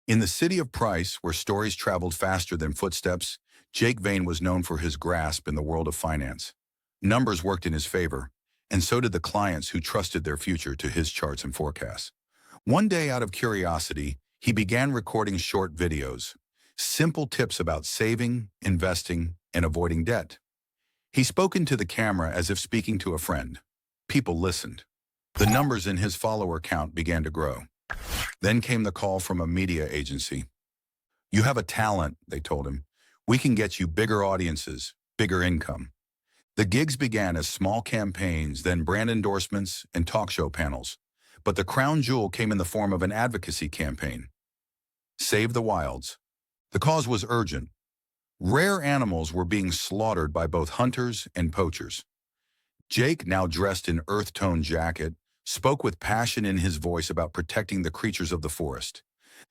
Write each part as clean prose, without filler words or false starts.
In the city of Price, where stories traveled faster than footsteps, Jake Vane was known for his grasp in the world of finance. Numbers worked in his favor, and so did the clients who trusted their future to his charts and forecasts. One day, out of curiosity, he began recording short videos, simple tips about saving, investing, and avoiding debt. He spoke into the camera as if speaking to a friend. People listened. The numbers in his follower count began to grow. Then came the call from a media agency. "You have a talent," they told him. "We can get you bigger audiences, bigger income." The gigs began as small campaigns, then brand endorsements and talk show panels. But the crown jewel came in the form of an advocacy campaign. Save the wilds. The cause was urgent. Rare animals were being slaughtered by both hunters and poachers. Jake, now dressed in earth-tone jacket, spoke with passion in his voice about protecting the creatures of the forest.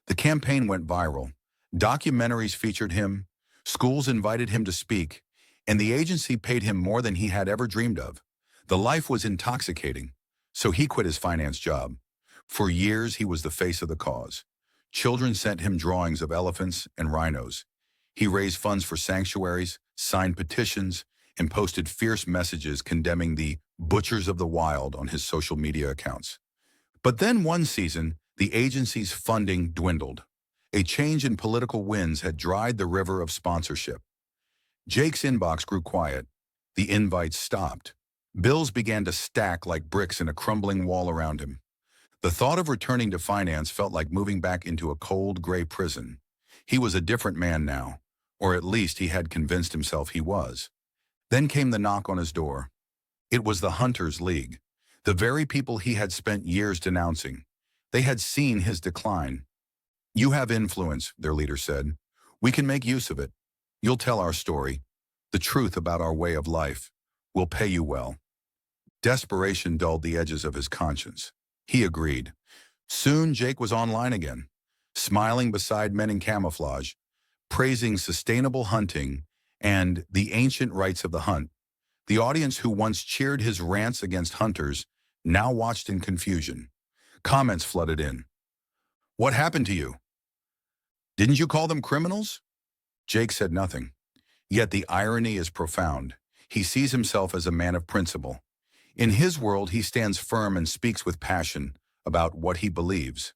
The campaign went viral. Documentaries featured him, schools invited him to speak, and the agency paid him more than he had ever dreamed of. The life was intoxicating, so he quit his finance job. For years, he was the face of the cause. Children sent him drawings of elephants and rhinos. He raised funds for sanctuaries, signed petitions, and posted fierce messages condemning the butchers of the wild on his social media accounts. But then one season, the agency's funding dwindled. A change in political winds had dried the river of sponsorship. Jake's inbox grew quiet. The invites stopped. Bills began to stack like bricks in a crumbling wall around him. The thought of returning to finance felt like moving back into a cold, gray prison. He was a different man now, or at least he had convinced himself he was. Then came the knock on his door. It was the Hunters League, the very people he had spent years denouncing. They had seen his decline. "You have influence," their leader said. "We can make use of it. You'll tell our story, the truth about our way of life. We'll pay you well." Desperation dulled the edges of his conscience. He agreed. Soon Jake was online again, smiling beside men in camouflage, praising sustainable hunting and the ancient rights of the hunt. The audience who once cheered his rants against hunters now watched in confusion. Comments flooded in. "What happened to you? Didn't you call them criminals?" Jake said nothing. Yet the irony is profound. He sees himself as a man of principle. In his world, he stands firm and speaks with passion about what he believes.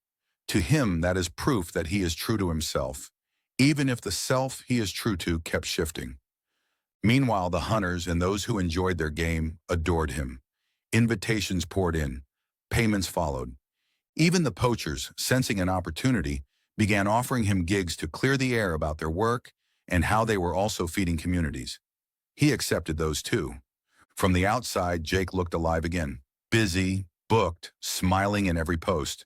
To him, that is proof that he is true to himself, even if the self he is true to kept shifting. Meanwhile, the hunters and those who enjoyed their game adored him. Invitations poured in. Payments followed. Even the poachers, sensing an opportunity, began offering him gigs to clear the air about their work and how they were also feeding communities. He accepted those too. From the outside, Jake looked alive again. Busy, booked, smiling in every post.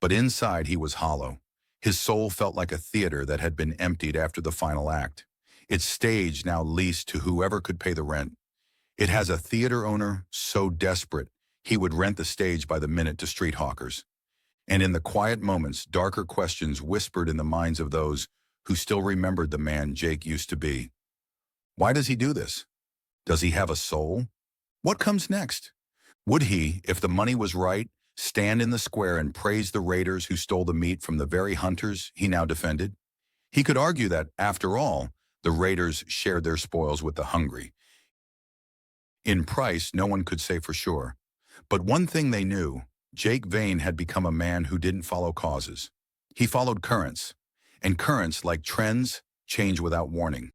But inside, he was hollow. His soul felt like a theater that had been emptied after the final act. Its stage now leased to whoever could pay the rent. It has a theater owner so desperate he would rent the stage by the minute to street hawkers. And in the quiet moments, darker questions whispered in the minds of those who still remembered the man Jake used to be. Why does he do this? Does he have a soul? What comes next? Would he, if the money was right, stand in the square and praise the raiders who stole the meat from the very hunters he now defended? He could argue that, after all, the raiders shared their spoils with the hungry. In Price, no one could say for sure. But one thing they knew, Jake Vane had become a man who didn't follow causes. He followed currents, and currents, like trends, change without warning.